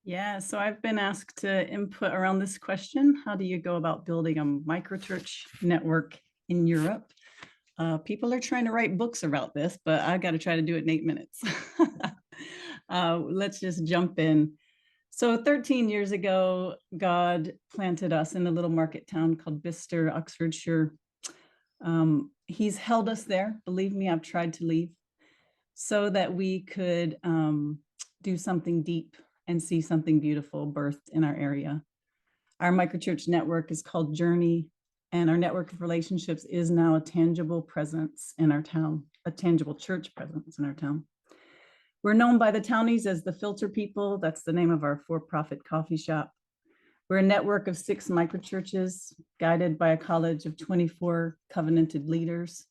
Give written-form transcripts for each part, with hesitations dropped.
Yeah, so I've been asked to input around this question. How do you go about building a microchurch network in Europe? People are trying to write books about this, but I've got to try to do it in 8 minutes. Let's just jump in. So 13 years ago, God planted us in a little market town called Bicester, Oxfordshire. He's held us there. Believe me, I've tried to leave so that we could do something deep and see something beautiful birthed in our area. Our microchurch network is called Journey, and our network of relationships is now a tangible presence in our town, a tangible church presence in our town. We're known by the townies as the Filter People. That's the name of our for-profit coffee shop. We're a network of 6 microchurches guided by a college of 24 covenanted leaders.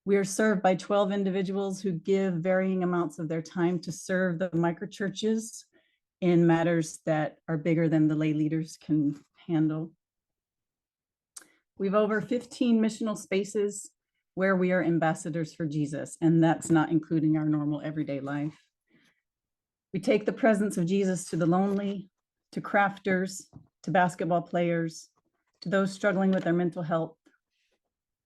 We are served by 12 individuals who give varying amounts of their time to serve the microchurches in matters that are bigger than the lay leaders can handle. We've over 15 missional spaces where we are ambassadors for Jesus, and that's not including our normal everyday life. We take the presence of Jesus to the lonely, to crafters, to basketball players, to those struggling with their mental health,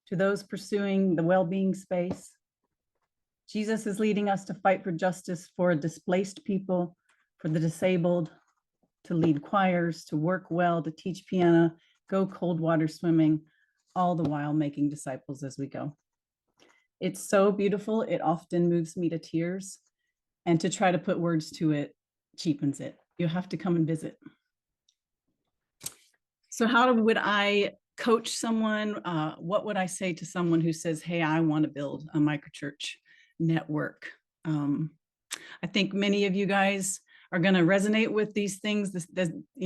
to those pursuing the well-being space. Jesus is leading us to fight for justice for displaced people, for the disabled, to lead choirs, to work well, to teach piano, go cold water swimming, all the while making disciples as we go. It's so beautiful. It often moves me to tears, and to try to put words to it cheapens it. You have to come and visit. So how would I coach someone? What would I say to someone who says, hey, I want to build a microchurch network? I think many of you guys are going to resonate with these things.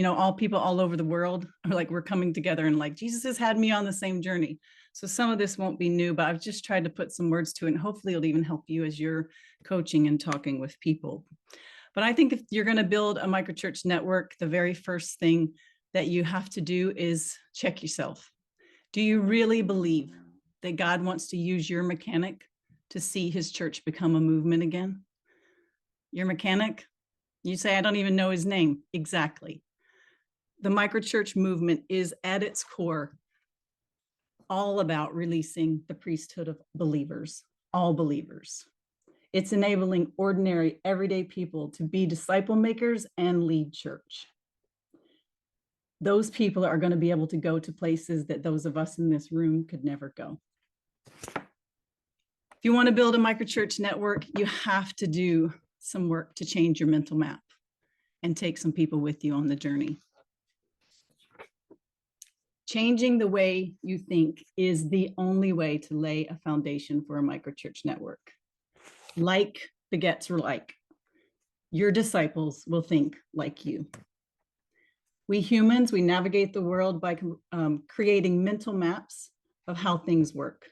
All people all over the world are like, we're coming together, and like, Jesus has had me on the same journey. So some of this won't be new, but I've just tried to put some words to it, and hopefully it'll even help you as you're coaching and talking with people. But I think if you're going to build a microchurch network, the very first thing that you have to do is check yourself. Do you really believe that God wants to use your mechanic to see his church become a movement again? Your mechanic? You say, I don't even know his name. Exactly. The microchurch movement is at its core all about releasing the priesthood of believers, all believers. It's enabling ordinary, everyday people to be disciple makers and lead church. Those people are going to be able to go to places that those of us in this room could never go. If you want to build a microchurch network, you have to do some work to change your mental map and take some people with you on the journey. Changing the way you think is the only way to lay a foundation for a microchurch network. Like begets like. Your disciples will think like you. We humans, we navigate the world by creating mental maps of how things work.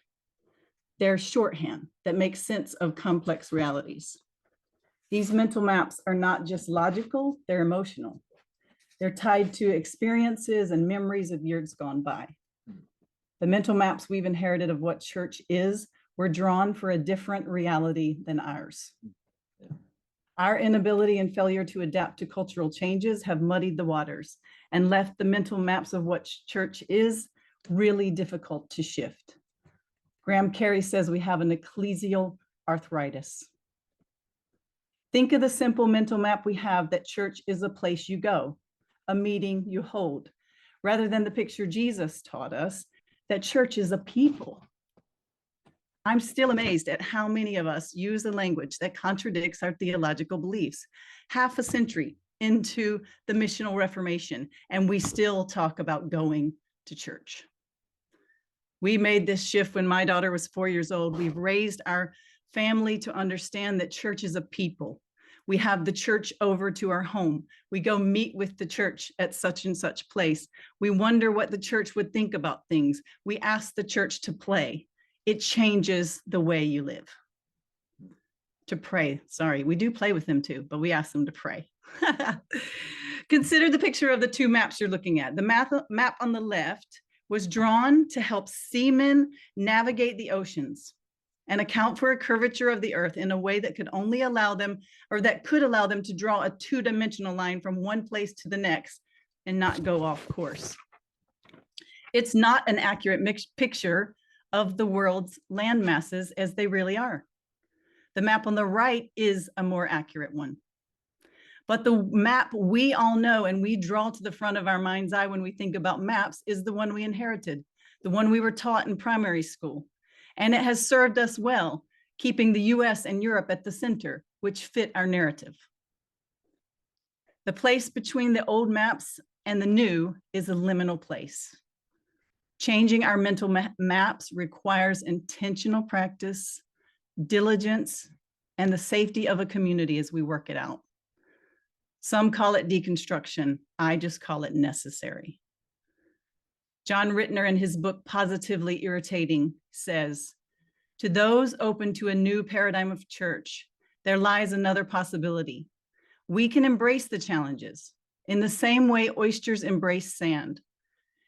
They're shorthand that makes sense of complex realities. These mental maps are not just logical, they're emotional. They're tied to experiences and memories of years gone by. The mental maps we've inherited of what church is were drawn for a different reality than ours. Our inability and failure to adapt to cultural changes have muddied the waters and left the mental maps of what church is really difficult to shift. Graham Carey says we have an ecclesial arthritis. Think of the simple mental map we have that church is a place you go, a meeting you hold, rather than the picture Jesus taught us that church is a people. I'm still amazed at how many of us use a language that contradicts our theological beliefs. Half a century into the missional Reformation, and we still talk about going to church. We made this shift when my daughter was 4 years old. We've raised our family to understand that church is a people. We have the church over to our home. We go meet with the church at such and such place. We wonder what the church would think about things. We ask the church to play. It changes the way you live. To pray, sorry, we do play with them too, but we ask them to pray. Consider the picture of the 2 maps you're looking at. The map on the left was drawn to help seamen navigate the oceans and account for a curvature of the earth in a way that could only allow them, or that could allow them to draw a two-dimensional line from one place to the next and not go off course. It's not an accurate picture of the world's land masses as they really are. The map on the right is a more accurate one. But the map we all know and we draw to the front of our mind's eye when we think about maps is the one we inherited, the one we were taught in primary school. And it has served us well, keeping the US and Europe at the center, which fit our narrative. The place between the old maps and the new is a liminal place. Changing our mental maps requires intentional practice, diligence, and the safety of a community as we work it out. Some call it deconstruction. I just call it necessary. John Rittner, in his book, Positively Irritating, says, "To those open to a new paradigm of church, there lies another possibility. We can embrace the challenges in the same way oysters embrace sand.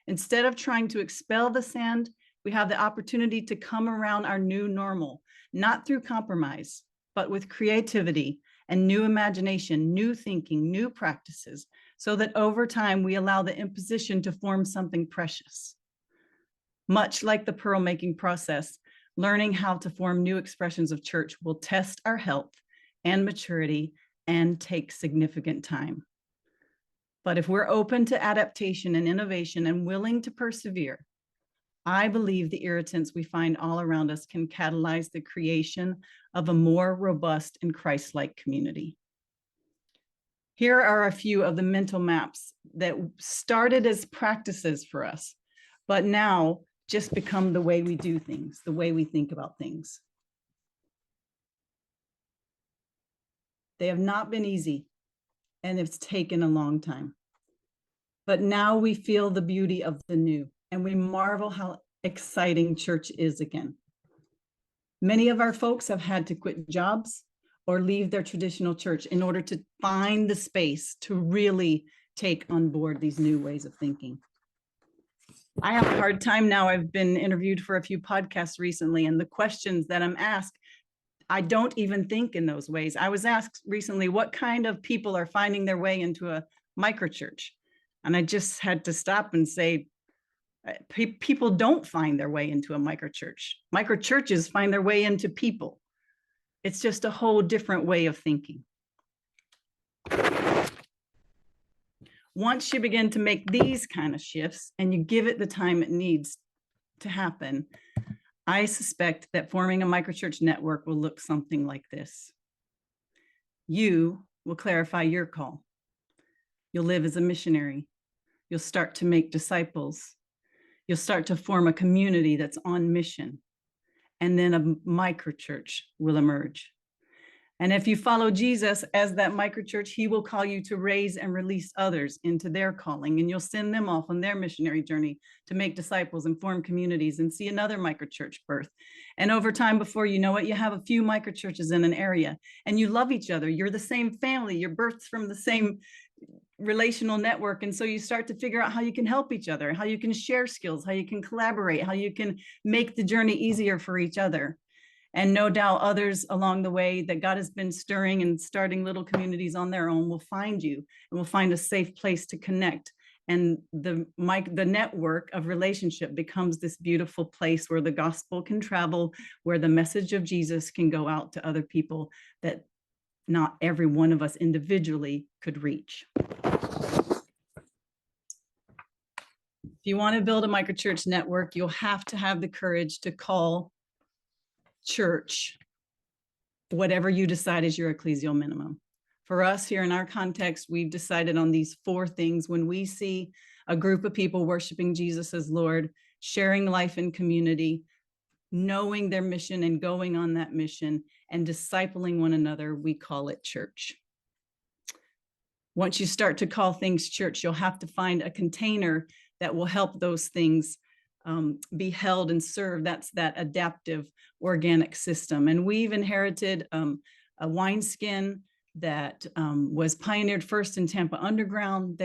Instead of trying to expel the sand, we have the opportunity to come around our new normal, not through compromise, but with creativity and new imagination, new thinking, new practices, so that over time we allow the imposition to form something precious. Much like the pearl making process, learning how to form new expressions of church will test our health and maturity and take significant time. But if we're open to adaptation and innovation and willing to persevere, I believe the irritants we find all around us can catalyze the creation of a more robust and Christ-like community. Here are a few of the mental maps that started as practices for us, but now just become the way we do things, the way we think about things. They have not been easy, and it's taken a long time. But now we feel the beauty of the new, and we marvel how exciting church is again. Many of our folks have had to quit jobs or leave their traditional church in order to find the space to really take on board these new ways of thinking. I have a hard time now. I've been interviewed for a few podcasts recently, and the questions that I'm asked, I don't even think in those ways. I was asked recently, what kind of people are finding their way into a microchurch? And I just had to stop and say, people don't find their way into a microchurch. Microchurches find their way into people. It's just a whole different way of thinking. Once you begin to make these kind of shifts and you give it the time it needs to happen, I suspect that forming a microchurch network will look something like this. You will clarify your call. You'll live as a missionary. You'll start to make disciples. You'll start to form a community that's on mission. And then a microchurch will emerge. And if you follow Jesus as that microchurch, he will call you to raise and release others into their calling. And you'll send them off on their missionary journey to make disciples and form communities and see another microchurch birth. And over time, before you know it, you have a few microchurches in an area and you love each other. You're the same family. You're birthed from the same relational network. And so you start to figure out how you can help each other, how you can share skills, how you can collaborate, how you can make the journey easier for each other. And no doubt others along the way that God has been stirring and starting little communities on their own will find you and will find a safe place to connect. And the network of relationship becomes this beautiful place where the gospel can travel, where the message of Jesus can go out to other people that not every one of us individually could reach. If you want to build a microchurch network, you'll have to have the courage to call church whatever you decide is your ecclesial minimum. For us here in our context, we've decided on these 4 things. When we see a group of people worshiping Jesus as Lord, sharing life in community, knowing their mission and going on that mission, and discipling one another, we call it church. Once you start to call things church, you'll have to find a container that will help those things be held and served. That's that adaptive organic system. And we've inherited a wineskin that was pioneered first in Tampa Underground.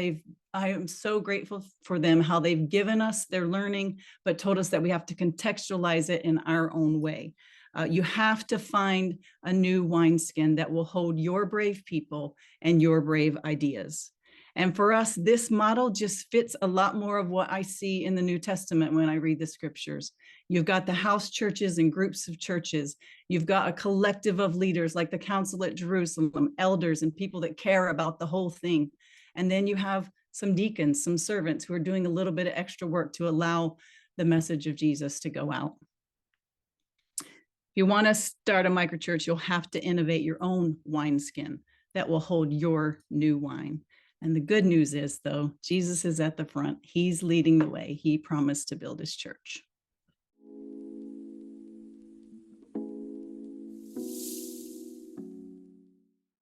I am so grateful for them, how they've given us their learning, but told us that we have to contextualize it in our own way. You have to find a new wineskin that will hold your brave people and your brave ideas. And for us, this model just fits a lot more of what I see in the New Testament when I read the scriptures. You've got the house churches and groups of churches. You've got a collective of leaders like the Council at Jerusalem, elders and people that care about the whole thing. And then you have some deacons, some servants who are doing a little bit of extra work to allow the message of Jesus to go out. If you want to start a microchurch, you'll have to innovate your own wineskin that will hold your new wine. And the good news is, though, Jesus is at the front. He's leading the way. He promised to build his church.